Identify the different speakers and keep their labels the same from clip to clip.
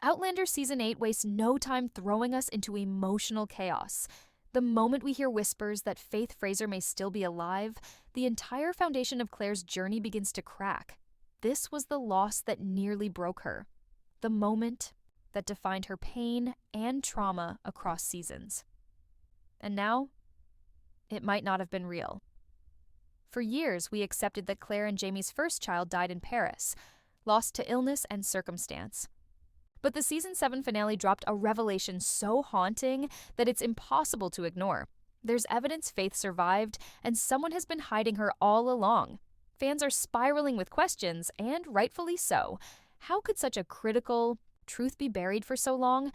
Speaker 1: Outlander Season 8 wastes no time throwing us into emotional chaos. The moment we hear whispers that Faith Fraser may still be alive, the entire foundation of Claire's journey begins to crack. This was the loss that nearly broke her. The moment that defined her pain and trauma across seasons. And now, it might not have been real. For years, we accepted that Claire and Jamie's first child died in Paris, lost to illness and circumstance. But the Season 7 finale dropped a revelation so haunting that it's impossible to ignore. There's evidence Faith survived, and someone has been hiding her all along. Fans are spiraling with questions, and rightfully so. How could such a critical truth be buried for so long?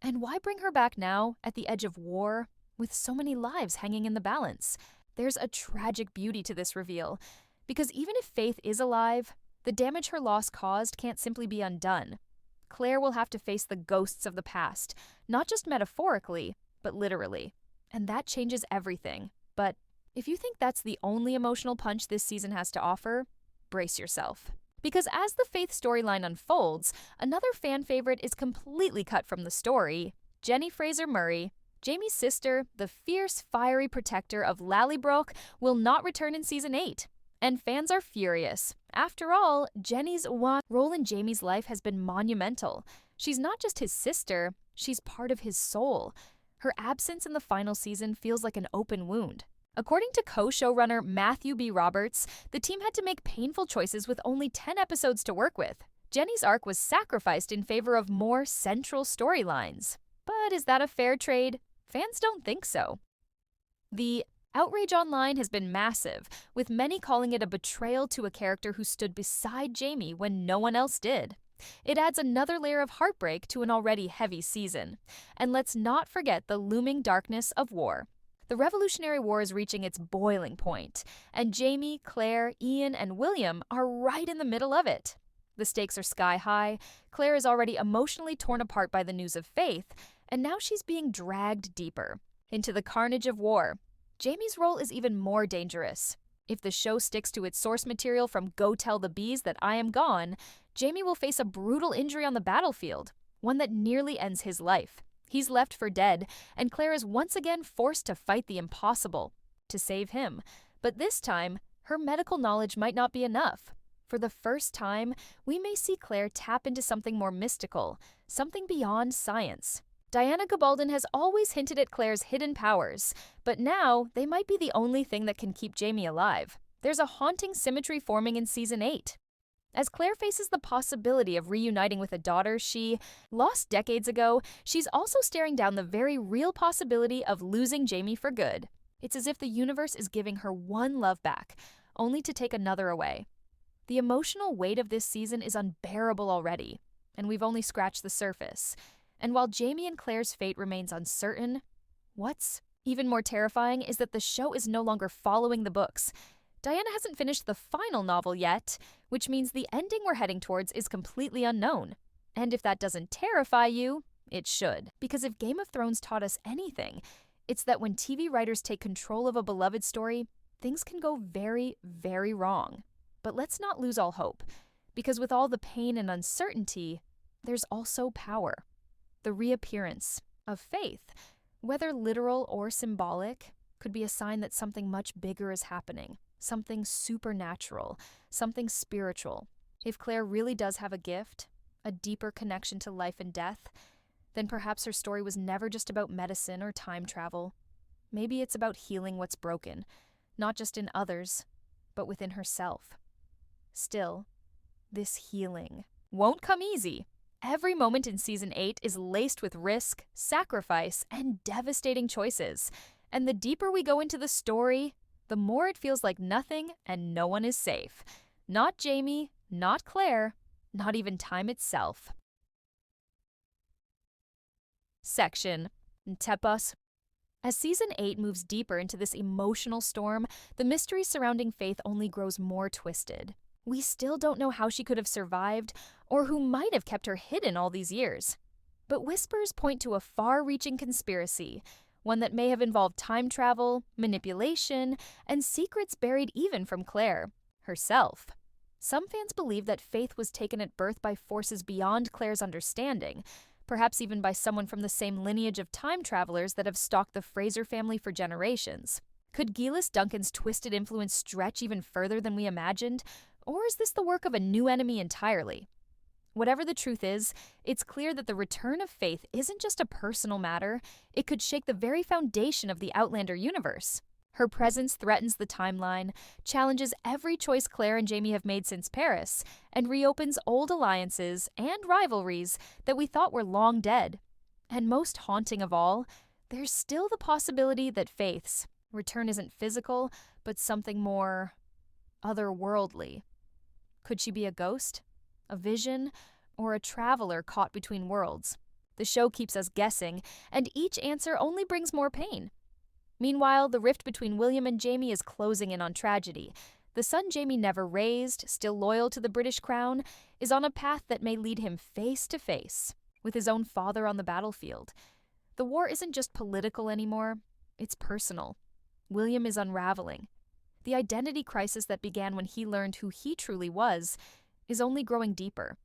Speaker 1: And why bring her back now, at the edge of war, with so many lives hanging in the balance? There's a tragic beauty to this reveal, because even if Faith is alive, the damage her loss caused can't simply be undone. Claire will have to face the ghosts of the past, not just metaphorically, but literally. And that changes everything. But if you think that's the only emotional punch this season has to offer, brace yourself. Because as the Faith storyline unfolds, another fan favorite is completely cut from the story. Jenny Fraser Murray, Jamie's sister, the fierce, fiery protector of Lallybroch, will not return in Season 8. And fans are furious. After all, Jenny's role in Jamie's life has been monumental. She's not just his sister, she's part of his soul. Her absence in the final season feels like an open wound. According to co-showrunner Matthew B. Roberts, the team had to make painful choices with only 10 episodes to work with. Jenny's arc was sacrificed in favor of more central storylines. But is that a fair trade? Fans don't think so. The outrage online has been massive, with many calling it a betrayal to a character who stood beside Jamie when no one else did. It adds another layer of heartbreak to an already heavy season. And let's not forget the looming darkness of war. The Revolutionary War is reaching its boiling point, and Jamie, Claire, Ian, and William are right in the middle of it. The stakes are sky high, Claire is already emotionally torn apart by the news of Faith, and now she's being dragged deeper into the carnage of war. Jamie's role is even more dangerous. If the show sticks to its source material from Go Tell the Bees That I Am Gone, Jamie will face a brutal injury on the battlefield, one that nearly ends his life. He's left for dead, and Claire is once again forced to fight the impossible to save him. But this time, her medical knowledge might not be enough. For the first time, we may see Claire tap into something more mystical, something beyond science. Diana Gabaldon has always hinted at Claire's hidden powers, but now they might be the only thing that can keep Jamie alive. There's a haunting symmetry forming in Season 8. As Claire faces the possibility of reuniting with a daughter she lost decades ago, she's also staring down the very real possibility of losing Jamie for good. It's as if the universe is giving her one love back, only to take another away. The emotional weight of this season is unbearable already, and we've only scratched the surface. And while Jamie and Claire's fate remains uncertain, what's even more terrifying is that the show is no longer following the books. Diana hasn't finished the final novel yet, which means the ending we're heading towards is completely unknown. And if that doesn't terrify you, it should. Because if Game of Thrones taught us anything, it's that when TV writers take control of a beloved story, things can go very, very wrong. But let's not lose all hope, because with all the pain and uncertainty, there's also power. The reappearance of Faith, whether literal or symbolic, could be a sign that something much bigger is happening. Something supernatural, something spiritual. If Claire really does have a gift, a deeper connection to life and death, then perhaps her story was never just about medicine or time travel. Maybe it's about healing what's broken, not just in others, but within herself. Still, this healing won't come easy. Every moment in Season 8 is laced with risk, sacrifice, and devastating choices. And the deeper we go into the story, the more it feels like nothing and no one is safe. Not Jamie, not Claire, not even time itself. Section Tepos. As Season 8 moves deeper into this emotional storm, the mystery surrounding Faith only grows more twisted. We still don't know how she could have survived or who might have kept her hidden all these years. But whispers point to a far-reaching conspiracy, one that may have involved time travel, manipulation, and secrets buried even from Claire herself. Some fans believe that Faith was taken at birth by forces beyond Claire's understanding, perhaps even by someone from the same lineage of time travelers that have stalked the Fraser family for generations. Could Geillis Duncan's twisted influence stretch even further than we imagined, or is this the work of a new enemy entirely? Whatever the truth is, it's clear that the return of Faith isn't just a personal matter, it could shake the very foundation of the Outlander universe. Her presence threatens the timeline, challenges every choice Claire and Jamie have made since Paris, and reopens old alliances and rivalries that we thought were long dead. And most haunting of all, there's still the possibility that Faith's return isn't physical, but something more otherworldly. Could she be a ghost, a vision, or a traveler caught between worlds? The show keeps us guessing, and each answer only brings more pain. Meanwhile, the rift between William and Jamie is closing in on tragedy. The son Jamie never raised, still loyal to the British crown, is on a path that may lead him face to face with his own father on the battlefield. The war isn't just political anymore, it's personal. William is unraveling. The identity crisis that began when he learned who he truly was is only growing deeper.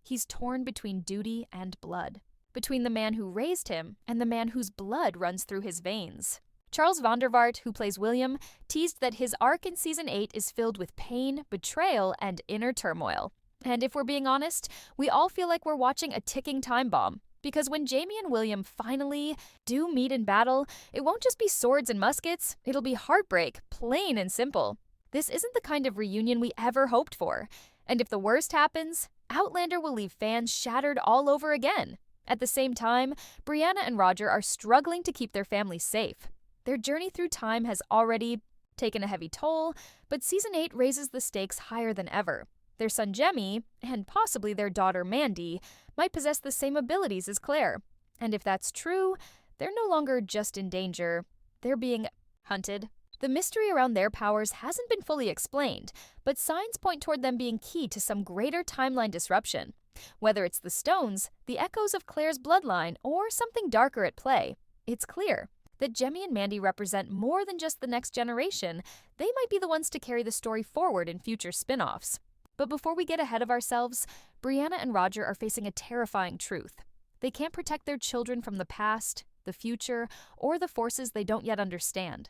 Speaker 1: He's torn between duty and blood, between the man who raised him and the man whose blood runs through his veins. Charles Vondervaart, who plays William, teased that his arc in Season 8 is filled with pain, betrayal, and inner turmoil. And if we're being honest, we all feel like we're watching a ticking time bomb. Because when Jamie and William finally do meet in battle, it won't just be swords and muskets, it'll be heartbreak, plain and simple. This isn't the kind of reunion we ever hoped for. And if the worst happens, Outlander will leave fans shattered all over again. At the same time, Brianna and Roger are struggling to keep their families safe. Their journey through time has already taken a heavy toll, but Season 8 raises the stakes higher than ever. Their son Jemmy, and possibly their daughter Mandy, might possess the same abilities as Claire. And if that's true, they're no longer just in danger, they're being hunted. The mystery around their powers hasn't been fully explained, but signs point toward them being key to some greater timeline disruption. Whether it's the stones, the echoes of Claire's bloodline, or something darker at play, it's clear that Jemmy and Mandy represent more than just the next generation. They might be the ones to carry the story forward in future spin-offs. But before we get ahead of ourselves, Brianna and Roger are facing a terrifying truth. They can't protect their children from the past, the future, or the forces they don't yet understand.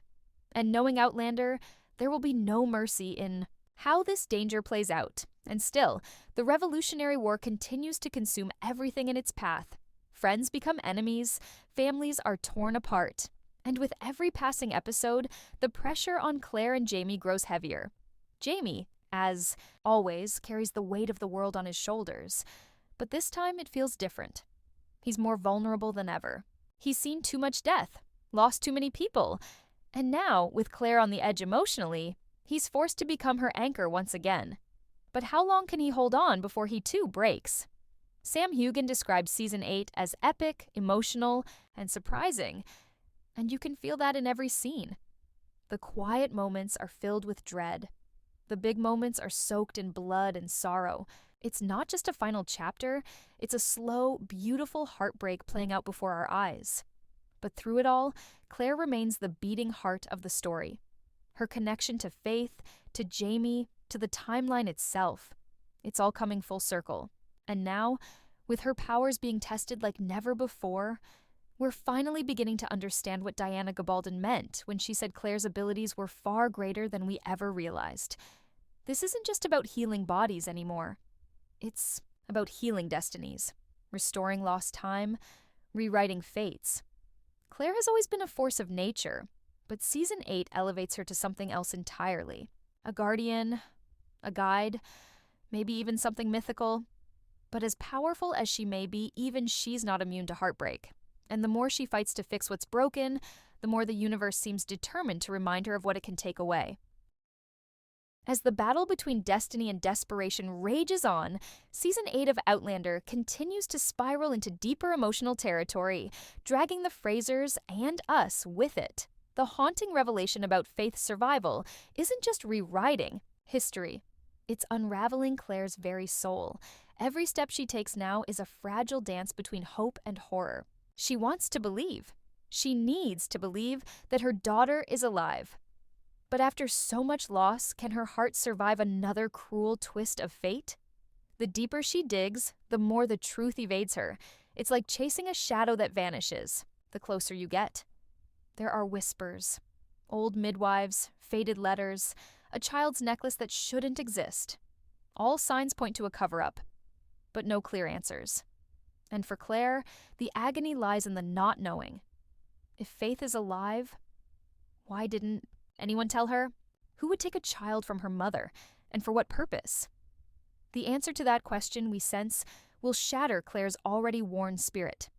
Speaker 1: And knowing Outlander, there will be no mercy in how this danger plays out. And still, the Revolutionary War continues to consume everything in its path. Friends become enemies, families are torn apart. And with every passing episode, the pressure on Claire and Jamie grows heavier. Jamie, as always, carries the weight of the world on his shoulders. But this time it feels different. He's more vulnerable than ever. He's seen too much death, lost too many people. And now, with Claire on the edge emotionally, he's forced to become her anchor once again. But how long can he hold on before he too breaks? Sam Hugan described Season 8 as epic, emotional, and surprising. And you can feel that in every scene. The quiet moments are filled with dread. The big moments are soaked in blood and sorrow. It's not just a final chapter, it's a slow, beautiful heartbreak playing out before our eyes. But through it all, Claire remains the beating heart of the story. Her connection to Faith, to Jamie, to the timeline itself. It's all coming full circle. And now, with her powers being tested like never before, we're finally beginning to understand what Diana Gabaldon meant when she said Claire's abilities were far greater than we ever realized. This isn't just about healing bodies anymore. It's about healing destinies, restoring lost time, rewriting fates. Claire has always been a force of nature, but Season 8 elevates her to something else entirely. A guardian, a guide, maybe even something mythical. But as powerful as she may be, even she's not immune to heartbreak. And the more she fights to fix what's broken, the more the universe seems determined to remind her of what it can take away. As the battle between destiny and desperation rages on, Season 8 of Outlander continues to spiral into deeper emotional territory, dragging the Frasers and us with it. The haunting revelation about Faith's survival isn't just rewriting history. It's unraveling Claire's very soul. Every step she takes now is a fragile dance between hope and horror. She wants to believe. She needs to believe that her daughter is alive. But after so much loss, can her heart survive another cruel twist of fate? The deeper she digs, the more the truth evades her. It's like chasing a shadow that vanishes, the closer you get. There are whispers, old midwives, faded letters, a child's necklace that shouldn't exist. All signs point to a cover-up, but no clear answers. And for Claire, the agony lies in the not knowing. If Faith is alive, why didn't anyone tell her? Who would take a child from her mother, and for what purpose? The answer to that question, we sense, will shatter Claire's already worn spirit.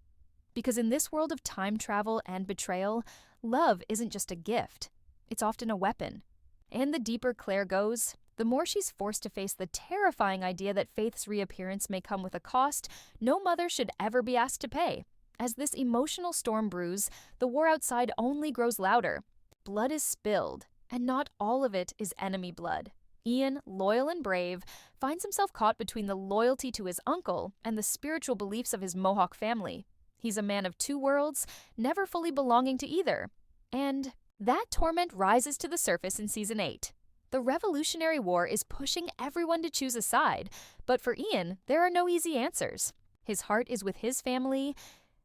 Speaker 1: Because in this world of time travel and betrayal, love isn't just a gift. It's often a weapon. And the deeper Claire goes, the more she's forced to face the terrifying idea that Faith's reappearance may come with a cost no mother should ever be asked to pay. As this emotional storm brews, the war outside only grows louder. Blood is spilled, and not all of it is enemy blood. Ian, loyal and brave, finds himself caught between the loyalty to his uncle and the spiritual beliefs of his Mohawk family. He's a man of two worlds, never fully belonging to either. And that torment rises to the surface in Season 8. The Revolutionary War is pushing everyone to choose a side, but for Ian, there are no easy answers. His heart is with his family,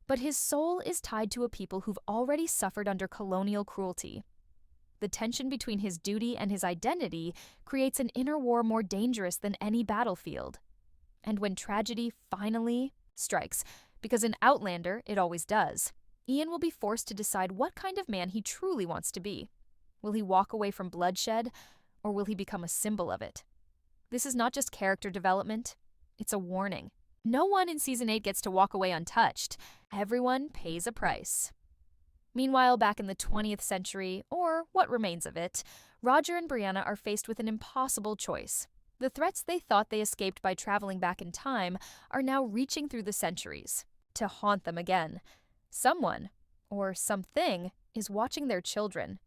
Speaker 1: but his soul is tied to a people who've already suffered under colonial cruelty. The tension between his duty and his identity creates an inner war more dangerous than any battlefield. And when tragedy finally strikes, because in Outlander it always does, Ian will be forced to decide what kind of man he truly wants to be. Will he walk away from bloodshed, or will he become a symbol of it? This is not just character development, it's a warning. No one in Season 8 gets to walk away untouched. Everyone pays a price. Meanwhile, back in the 20th century, or what remains of it, Roger and Brianna are faced with an impossible choice. The threats they thought they escaped by traveling back in time are now reaching through the centuries to haunt them again. Someone, or something, is watching their children.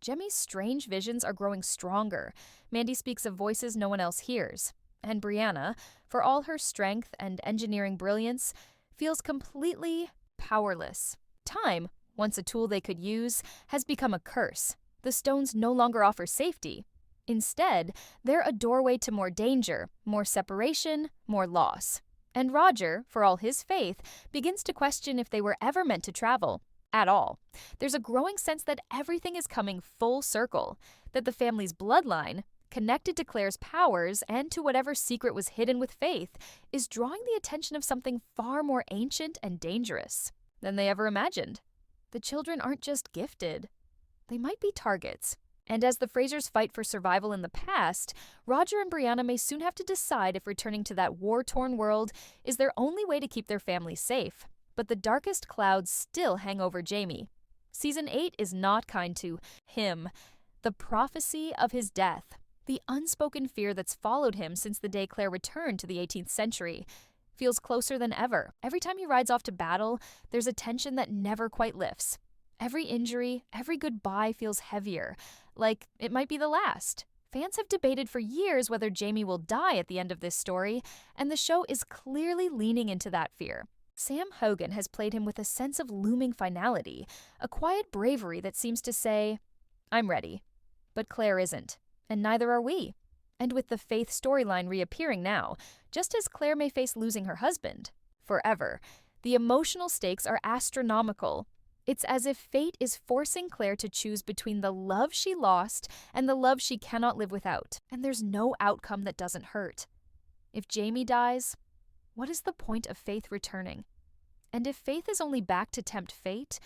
Speaker 1: Jemmy's strange visions are growing stronger. Mandy speaks of voices no one else hears. And Brianna, for all her strength and engineering brilliance, feels completely powerless. Time, once a tool they could use, has become a curse. The stones no longer offer safety. Instead, they're a doorway to more danger, more separation, more loss. And Roger, for all his faith, begins to question if they were ever meant to travel. At all. There's a growing sense that everything is coming full circle, that the family's bloodline, connected to Claire's powers and to whatever secret was hidden with Faith, is drawing the attention of something far more ancient and dangerous than they ever imagined. The children aren't just gifted. They might be targets. And as the Frasers fight for survival in the past, Roger and Brianna may soon have to decide if returning to that war-torn world is their only way to keep their family safe. But the darkest clouds still hang over Jamie. Season 8 is not kind to him. The prophecy of his death, the unspoken fear that's followed him since the day Claire returned to the 18th century, feels closer than ever. Every time he rides off to battle, there's a tension that never quite lifts. Every injury, every goodbye feels heavier, like it might be the last. Fans have debated for years whether Jamie will die at the end of this story, and the show is clearly leaning into that fear. Sam Hogan has played him with a sense of looming finality, a quiet bravery that seems to say, I'm ready. But Claire isn't, and neither are we. And with the Faith storyline reappearing now, just as Claire may face losing her husband, forever, the emotional stakes are astronomical. It's as if fate is forcing Claire to choose between the love she lost and the love she cannot live without, and there's no outcome that doesn't hurt. If Jamie dies, what is the point of Faith returning? And if Faith is only back to tempt fate,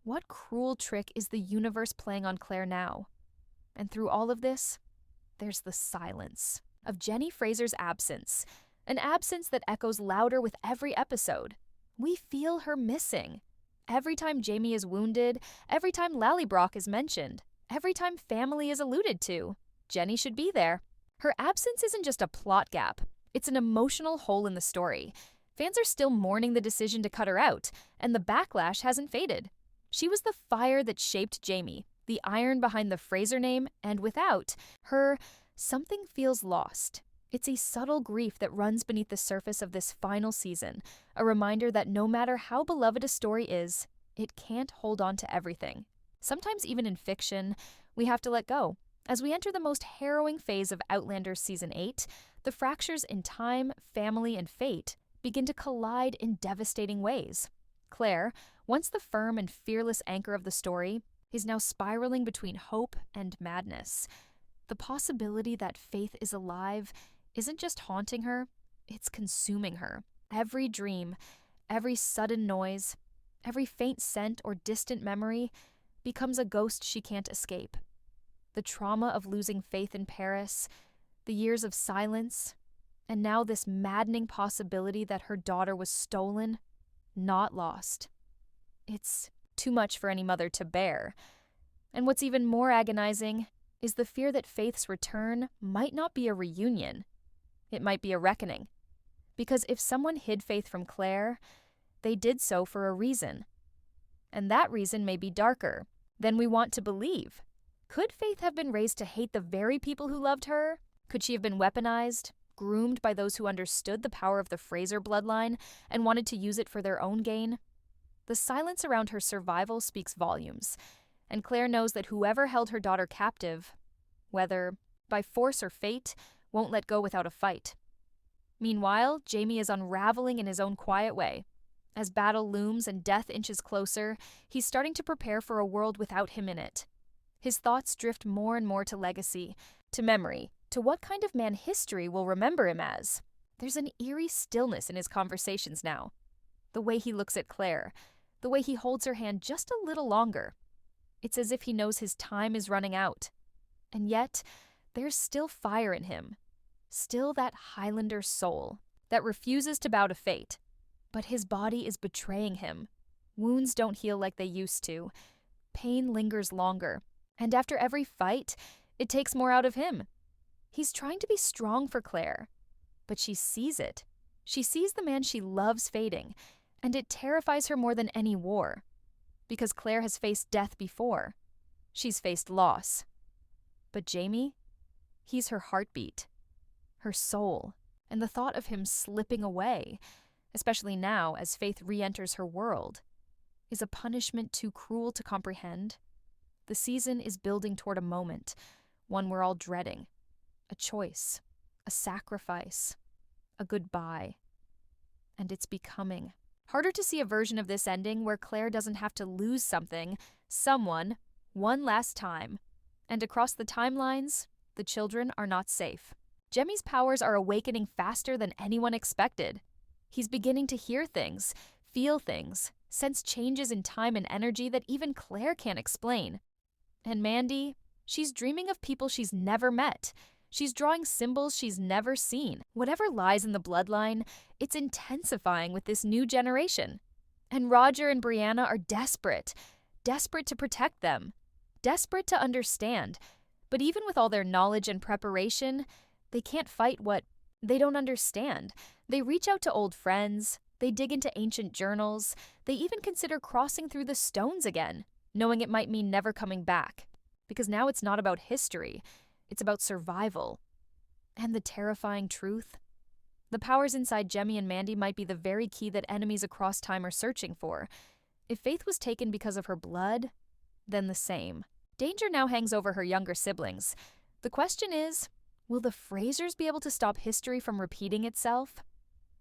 Speaker 1: what cruel trick is the universe playing on Claire now? And through all of this, there's the silence of Jenny Fraser's absence, an absence that echoes louder with every episode. We feel her missing. Every time Jamie is wounded, every time Lallybrock is mentioned, every time family is alluded to, Jenny should be there. Her absence isn't just a plot gap. It's an emotional hole in the story. Fans are still mourning the decision to cut her out, and the backlash hasn't faded. She was the fire that shaped Jamie, the iron behind the Fraser name, and without her, something feels lost. It's a subtle grief that runs beneath the surface of this final season, a reminder that no matter how beloved a story is, it can't hold on to everything. Sometimes even in fiction, we have to let go. As we enter the most harrowing phase of Outlander Season 8, the fractures in time, family, and fate begin to collide in devastating ways. Claire, once the firm and fearless anchor of the story, is now spiraling between hope and madness. The possibility that Faith is alive isn't just haunting her, it's consuming her. Every dream, every sudden noise, every faint scent or distant memory becomes a ghost she can't escape. The trauma of losing Faith in Paris, the years of silence, and now this maddening possibility that her daughter was stolen, not lost. It's too much for any mother to bear. And what's even more agonizing is the fear that Faith's return might not be a reunion. It might be a reckoning. Because if someone hid Faith from Claire, they did so for a reason. And that reason may be darker than we want to believe. Could Faith have been raised to hate the very people who loved her? Could she have been weaponized, groomed by those who understood the power of the Fraser bloodline and wanted to use it for their own gain? The silence around her survival speaks volumes, and Claire knows that whoever held her daughter captive, whether by force or fate, won't let go without a fight. Meanwhile, Jamie is unraveling in his own quiet way. As battle looms and death inches closer, he's starting to prepare for a world without him in it. His thoughts drift more and more to legacy, to memory, to what kind of man history will remember him as. There's an eerie stillness in his conversations now. The way he looks at Claire, the way he holds her hand just a little longer. It's as if he knows his time is running out. And yet, there's still fire in him. Still that Highlander soul that refuses to bow to fate. But his body is betraying him. Wounds don't heal like they used to. Pain lingers longer. And after every fight, it takes more out of him. He's trying to be strong for Claire, but she sees it. She sees the man she loves fading, and it terrifies her more than any war. Because Claire has faced death before. She's faced loss. But Jamie, he's her heartbeat, her soul, and the thought of him slipping away, especially now as Faith re-enters her world, is a punishment too cruel to comprehend. The season is building toward a moment, one we're all dreading. A choice, a sacrifice, a goodbye. And it's becoming. Harder to see a version of this ending where Claire doesn't have to lose something, someone, one last time. And across the timelines, the children are not safe. Jemmy's powers are awakening faster than anyone expected. He's beginning to hear things, feel things, sense changes in time and energy that even Claire can't explain. And Mandy, she's dreaming of people she's never met. She's drawing symbols she's never seen. Whatever lies in the bloodline, it's intensifying with this new generation. And Roger and Brianna are desperate to protect them, desperate to understand. But even with all their knowledge and preparation, they can't fight what they don't understand. They reach out to old friends, they dig into ancient journals, they even consider crossing through the stones again, knowing it might mean never coming back. Because now it's not about history, it's about survival. And the terrifying truth? The powers inside Jemmy and Mandy might be the very key that enemies across time are searching for. If Faith was taken because of her blood, then the same. Danger now hangs over her younger siblings. The question is, will the Frasers be able to stop history from repeating itself?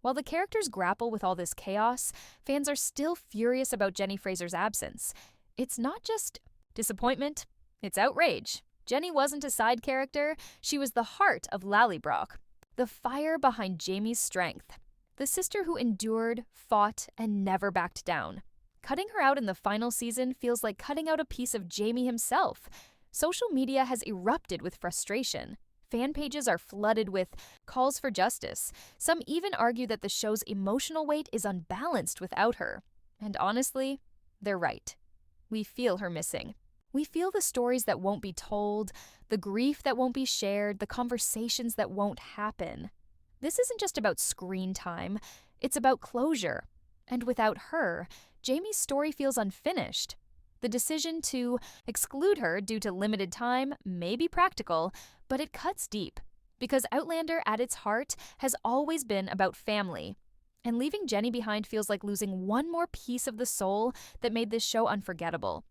Speaker 1: While the characters grapple with all this chaos, fans are still furious about Jenny Fraser's absence. It's not just disappointment, it's outrage. Jenny wasn't a side character, she was the heart of Lallybroch, the fire behind Jamie's strength, the sister who endured, fought, and never backed down. Cutting her out in the final season feels like cutting out a piece of Jamie himself. Social media has erupted with frustration. Fan pages are flooded with calls for justice. Some even argue that the show's emotional weight is unbalanced without her. And honestly, they're right. We feel her missing. We feel the stories that won't be told, the grief that won't be shared, the conversations that won't happen. This isn't just about screen time, it's about closure. And without her, Jamie's story feels unfinished. The decision to exclude her due to limited time may be practical, but it cuts deep. Because Outlander, at its heart, has always been about family. And leaving Jenny behind feels like losing one more piece of the soul that made this show unforgettable.